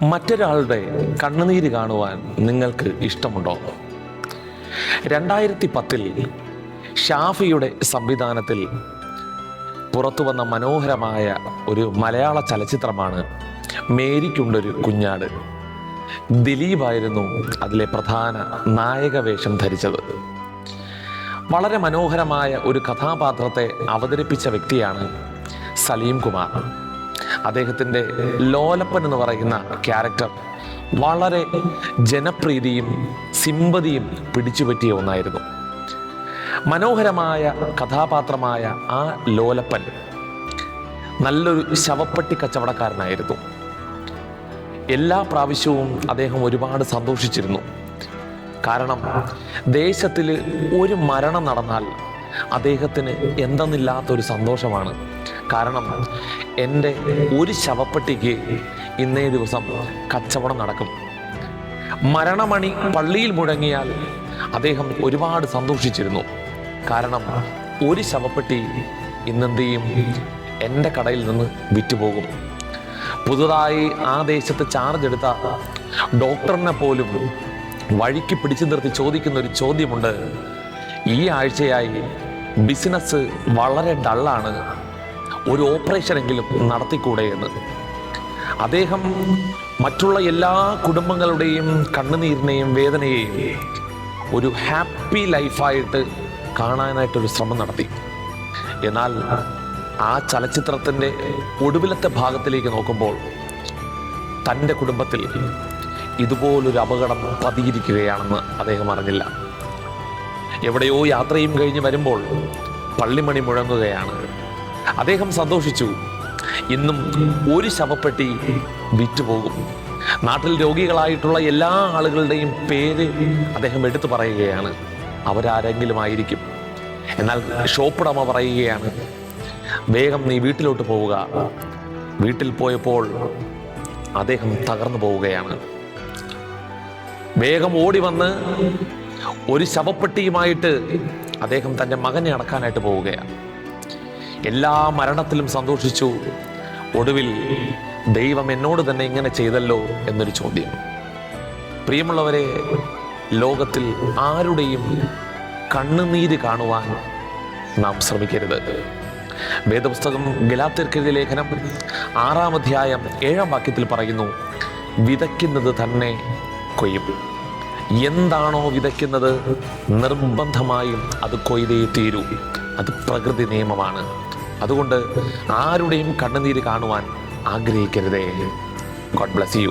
മറ്റൊരാളുടെ കണ്ണുനീര് കാണുവാൻ നിങ്ങൾക്ക് ഇഷ്ടമുണ്ടോ? 2010 ഷാഫിയുടെ സംവിധാനത്തിൽ പുറത്തു വന്ന മനോഹരമായ ഒരു മലയാള ചലച്ചിത്രമാണ് മേരിക്കുണ്ടൊരു കുഞ്ഞാട്. ദിലീപായിരുന്നു അതിലെ പ്രധാന നായക വേഷം ധരിച്ചത്. വളരെ മനോഹരമായ ഒരു കഥാപാത്രത്തെ അവതരിപ്പിച്ച വ്യക്തിയാണ് സലീം കുമാർ. അദ്ദേഹത്തിൻ്റെ ലോലപ്പൻ എന്ന് പറയുന്ന ക്യാരക്ടർ വളരെ ജനപ്രീതിയും സിമ്പതിയും പിടിച്ചുപറ്റിയ ഒന്നായിരുന്നു. മനോഹരമായ കഥാപാത്രമായ ആ ലോലപ്പൻ നല്ലൊരു ശവപ്പെട്ടി കച്ചവടക്കാരനായിരുന്നു. എല്ലാ പ്രാവശ്യവും അദ്ദേഹം ഒരുപാട് സന്തോഷിച്ചിരുന്നു. കാരണം ദേശത്തിൽ ഒരു മരണം നടന്നാൽ അദ്ദേഹത്തിന് എന്തെന്നില്ലാത്തൊരു സന്തോഷമാണ്. കാരണം എൻ്റെ ഒരു ശവപ്പെട്ടിക്ക് ഇന്നേ ദിവസം കച്ചവടം നടക്കും. മരണമണി പള്ളിയിൽ മുഴങ്ങിയാൽ അദ്ദേഹം ഒരുപാട് സന്തോഷിച്ചിരുന്നു. കാരണം ഒരു ശവപ്പെട്ടി ഇന്നെന്ത് ചെയ്യും, എൻ്റെ കടയിൽ നിന്ന് വിറ്റുപോകും. പുതുതായി ആ ദേശത്ത് ചാർജ് എടുത്ത ഡോക്ടറിനെ പോലും വഴിക്ക് പിടിച്ചു നിർത്തി ചോദിക്കുന്ന ഒരു ചോദ്യമുണ്ട്: ഈ ആഴ്ചയായി ബിസിനസ് വളരെ ഡള്ളാണ്, ഒരു ഓപ്പറേഷനെങ്കിലും നടത്തിക്കൂടെ എന്ന്. അദ്ദേഹം മറ്റുള്ള എല്ലാ കുടുംബങ്ങളുടെയും കണ്ണുനീരിനെയും വേദനയെയും ഒരു ഹാപ്പി ലൈഫായിട്ട് കാണാനായിട്ടൊരു ശ്രമം നടത്തി. എന്നാൽ ആ ചലച്ചിത്രത്തിൻ്റെ ഒടുവിലത്തെ ഭാഗത്തിലേക്ക് നോക്കുമ്പോൾ തൻ്റെ കുടുംബത്തിൽ ഇതുപോലൊരു അപകടം പതിയിരിക്കുകയാണെന്ന് അദ്ദേഹം അറിഞ്ഞില്ല. എവിടെയോ യാത്രയും കഴിഞ്ഞ് വരുമ്പോൾ പള്ളിമണി മുഴങ്ങുകയാണ്. അദ്ദേഹം സന്തോഷിച്ചു. ഇന്നും ഒരു ശവപ്പെട്ടി വിറ്റുപോകും. നാട്ടിൽ രോഗികളായിട്ടുള്ള എല്ലാ ആളുകളുടെയും പേര് അദ്ദേഹം എടുത്തു പറയുകയാണ്. അവരാരെങ്കിലും ആയിരിക്കും. എന്നാൽ ഷോപ്പുടമ പറയുകയാണ്: വേഗം നീ വീട്ടിലോട്ട് പോവുക. വീട്ടിൽ പോയപ്പോൾ അദ്ദേഹം തകർന്നു പോവുകയാണ്. വേഗം ഓടി വന്ന് ഒരു ശവപ്പെട്ടിയുമായിട്ട് അദ്ദേഹം തൻ്റെ മകനെ അടക്കാനായിട്ട് പോവുകയാണ്. എല്ലാ മരണത്തിലും സന്തോഷിച്ചു. ഒടുവിൽ ദൈവം എന്നോട് തന്നെ ഇങ്ങനെ ചെയ്തല്ലോ എന്നൊരു ചോദ്യം. പ്രിയമുള്ളവരെ, ലോകത്തിൽ ആരുടെയും കണ്ണുനീര് കാണുവാൻ നാം ശ്രമിക്കരുത്. വേദപുസ്തകം ഗലാത്യർക്കെഴുതിയ ലേഖനം 6-ാം അധ്യായം 7-ാം വാക്യത്തിൽ പറയുന്നു: വിതയ്ക്കുന്നത് തന്നെ കൊയ്യും. എന്താണോ വിതയ്ക്കുന്നത് നിർബന്ധമായും അത് കൊയ്തേ തീരൂ. അത് പ്രകൃതി നിയമമാണ്. അതുകൊണ്ട് ആരുടെയും കണ്ണുനീര് കാണുവാൻ ആഗ്രഹിക്കരുതേ. God bless you.